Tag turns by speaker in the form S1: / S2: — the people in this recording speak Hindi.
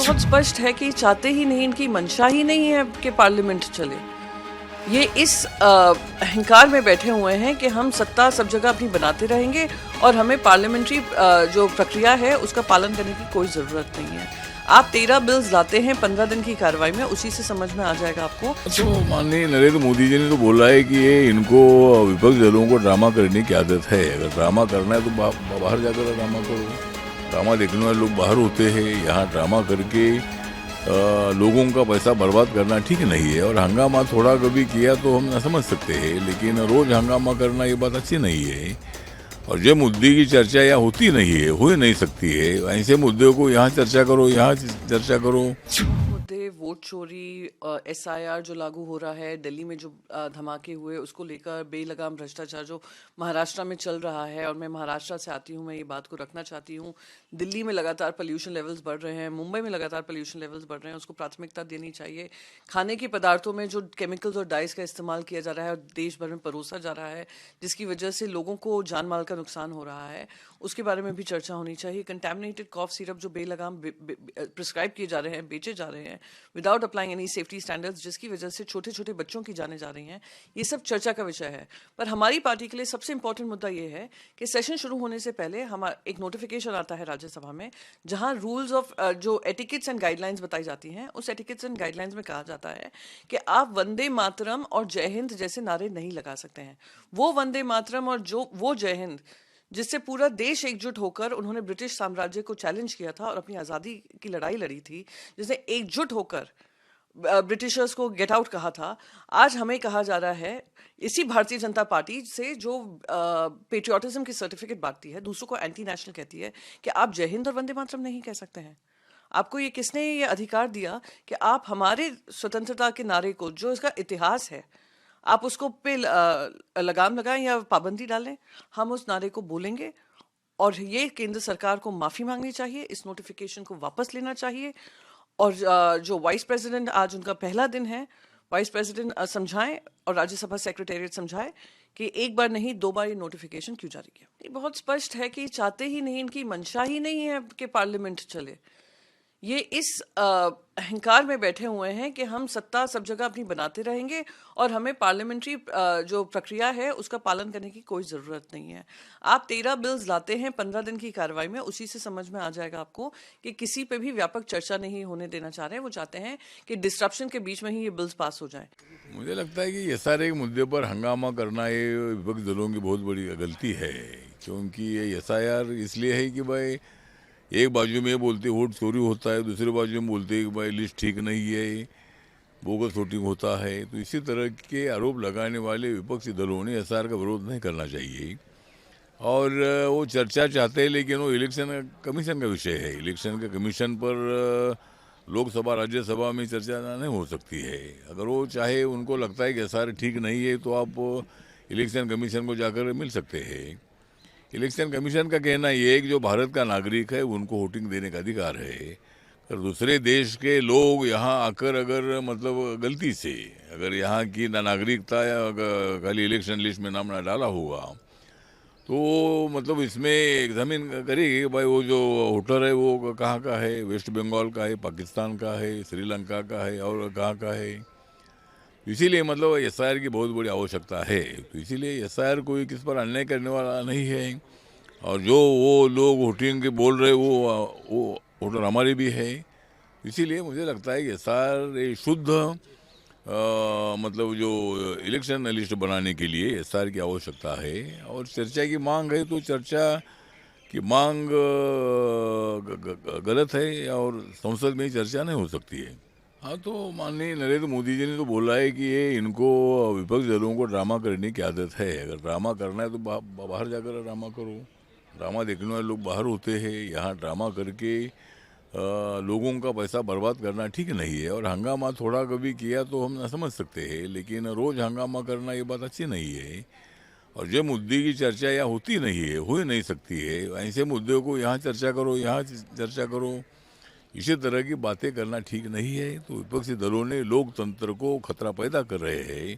S1: बहुत स्पष्ट है कि चाहते ही नहीं, इनकी मंशा ही नहीं है कि पार्लियामेंट चले। ये इस अहंकार में बैठे हुए हैं कि हम सत्ता सब जगह अपनी बनाते रहेंगे और हमें पार्लियामेंट्री जो प्रक्रिया है उसका पालन करने की कोई ज़रूरत नहीं है। आप 13 बिल्स लाते हैं 15 दिन की कार्रवाई में, उसी से समझ में आ जाएगा आपको।
S2: तो माननीय नरेंद्र मोदी जी ने तो बोला है कि ये इनको विपक्ष दलों को ड्रामा करने की आदत है। अगर ड्रामा करना है तो बाहर जाकर ड्रामा करो। ड्रामा देखने वाले लोग बाहर होते हैं, यहाँ ड्रामा करके लोगों का पैसा बर्बाद करना ठीक नहीं है। और हंगामा थोड़ा कभी किया तो हम समझ सकते हैं, लेकिन रोज हंगामा करना ये बात अच्छी नहीं है। और जो मुद्दे की चर्चा यहाँ होती नहीं है, हो ही नहीं सकती है। ऐसे मुद्दों को यहाँ चर्चा करो, यहाँ चर्चा करो।
S1: मुद्दे वोट चोरी, SIR जो लागू हो रहा है, दिल्ली में जो धमाके हुए उसको लेकर, बेलगाम भ्रष्टाचार जो महाराष्ट्र में चल रहा है, और मैं महाराष्ट्र से आती हूँ, मैं ये बात को रखना चाहती हूँ। दिल्ली में लगातार पोल्यूशन लेवल्स बढ़ रहे हैं, मुंबई में लगातार पोल्यूशन लेवल्स बढ़ रहे हैं, उसको प्राथमिकता देनी चाहिए। खाने के पदार्थों में जो केमिकल्स और डाइस का इस्तेमाल किया जा रहा है और देश भर में परोसा जा रहा है, जिसकी वजह से लोगों को जान माल का नुकसान हो रहा है, उसके बारे में भी चर्चा होनी चाहिए। कंटैमिनेटेड कॉफ सिरप जो बेलगाम प्रिस्क्राइब किए जा रहे हैं, बेचे जा रहे हैं without applying any safety standards, जिसकी वजह से छोटे छोटे बच्चों की जाने जा रही हैं, ये सब चर्चा का विषय है। पर हमारी पार्टी के लिए सबसे इंपॉर्टेंट मुद्दा ये है कि सेशन शुरू होने से पहले हमारा एक नोटिफिकेशन आता है राज्यसभा में, जहां रूल्स ऑफ जो एटिकेट्स एंड गाइडलाइंस बताई जाती हैं, उस एटिकेट्स एंड गाइडलाइंस में कहा जाता है कि आप वंदे मातरम और जय हिंद जैसे नारे नहीं लगा सकते हैं। वो वंदे मातरम और जो वो जय हिंद जिससे पूरा देश एकजुट होकर उन्होंने ब्रिटिश साम्राज्य को चैलेंज किया था और अपनी आज़ादी की लड़ाई लड़ी थी, जिसने एकजुट होकर ब्रिटिशर्स को गेट आउट कहा था, आज हमें कहा जा रहा है इसी भारतीय जनता पार्टी से जो पेट्रियाटिज्म की सर्टिफिकेट बांटती है, दूसरों को एंटी नेशनल कहती है, कि आप जय हिंद और वंदे मातरम नहीं कह सकते हैं। आपको ये किसने ये अधिकार दिया कि आप हमारे स्वतंत्रता के नारे को, जो इसका इतिहास है, आप उसको पे लगाम लगाएं या पाबंदी डालें? हम उस नारे को बोलेंगे और ये केंद्र सरकार को माफ़ी मांगनी चाहिए, इस नोटिफिकेशन को वापस लेना चाहिए। और जो वाइस प्रेसिडेंट, आज उनका पहला दिन है, वाइस प्रेसिडेंट समझाएं और राज्यसभा सेक्रेटेरिएट समझाए कि एक बार नहीं 2 बार ये नोटिफिकेशन क्यों जारी किया। ये बहुत स्पष्ट है कि चाहते ही नहीं, इनकी मंशा ही नहीं है कि पार्लियामेंट चले। ये इस अहंकार में बैठे हुए हैं कि हम सत्ता सब जगह अपनी बनाते रहेंगे और हमें पार्लियामेंट्री जो प्रक्रिया है उसका पालन करने की कोई ज़रूरत नहीं है। आप 13 बिल्स लाते हैं 15 दिन की कार्रवाई में, उसी से समझ में आ जाएगा आपको कि किसी पे भी व्यापक चर्चा नहीं होने देना चाह रहे हैं। वो चाहते हैं कि डिस्ट्रप्शन के बीच में ही ये बिल्स पास हो जाएं।
S2: मुझे लगता है कि ये सारे मुद्दे पर हंगामा करना ये विपक्ष दलों की बहुत बड़ी गलती है। क्योंकि ये SIR इसलिए है कि भाई एक बाजू में बोलते वोट चोरी होता है, दूसरे बाजू में बोलते हैं कि भाई लिस्ट ठीक नहीं है, बोगस वोटिंग होता है। तो इसी तरह के आरोप लगाने वाले विपक्षी दलों ने SIR का विरोध नहीं करना चाहिए। और वो चर्चा चाहते हैं, लेकिन वो इलेक्शन कमीशन का विषय है। इलेक्शन के कमीशन पर लोकसभा राज्यसभा में चर्चा नहीं हो सकती है। अगर वो चाहे, उनको लगता है कि SIR ठीक नहीं है, तो आप इलेक्शन कमीशन को जाकर मिल सकते हैं। इलेक्शन कमीशन का कहना ये है कि जो भारत का नागरिक है उनको वोटिंग देने का अधिकार है। और दूसरे देश के लोग यहाँ आकर अगर मतलब गलती से अगर यहाँ की नागरिकता या खाली इलेक्शन लिस्ट में नाम ना डाला होगा, तो मतलब इसमें एग्जामिन करेगी भाई वो जो वोटर है वो कहाँ का है, वेस्ट बंगाल का है, पाकिस्तान का है, श्रीलंका का है और कहाँ का है। इसीलिए मतलब SIR की बहुत बड़ी आवश्यकता है। तो इसीलिए SIR कोई किस पर अन्याय करने वाला नहीं है। और जो वो लोग वोटिंग के बोल रहे वो वोटर हमारे भी है। इसीलिए मुझे लगता है कि SIR शुद्ध मतलब जो इलेक्शन लिस्ट बनाने के लिए SIR की आवश्यकता है। और चर्चा की मांग है तो चर्चा की मांग गलत है और संसद में चर्चा नहीं हो सकती है। हाँ, तो माननीय नरेंद्र मोदी जी ने तो बोला है कि ये इनको विपक्ष दलों को ड्रामा करने की आदत है। अगर ड्रामा करना है तो बाहर जाकर ड्रामा करो। ड्रामा देखने वाले लोग बाहर होते हैं, यहाँ ड्रामा करके लोगों का पैसा बर्बाद करना ठीक नहीं है। और हंगामा थोड़ा कभी किया तो हम समझ सकते हैं, लेकिन रोज हंगामा करना ये बात अच्छी नहीं है। और जो मुद्दे की चर्चा यहाँ होती नहीं है, हो ही नहीं सकती है। ऐसे मुद्दों को यहाँ चर्चा करो, यहाँ चर्चा करो, इसी तरह की बातें करना ठीक नहीं है। तो विपक्षी दलों ने लोकतंत्र को खतरा पैदा कर रहे हैं।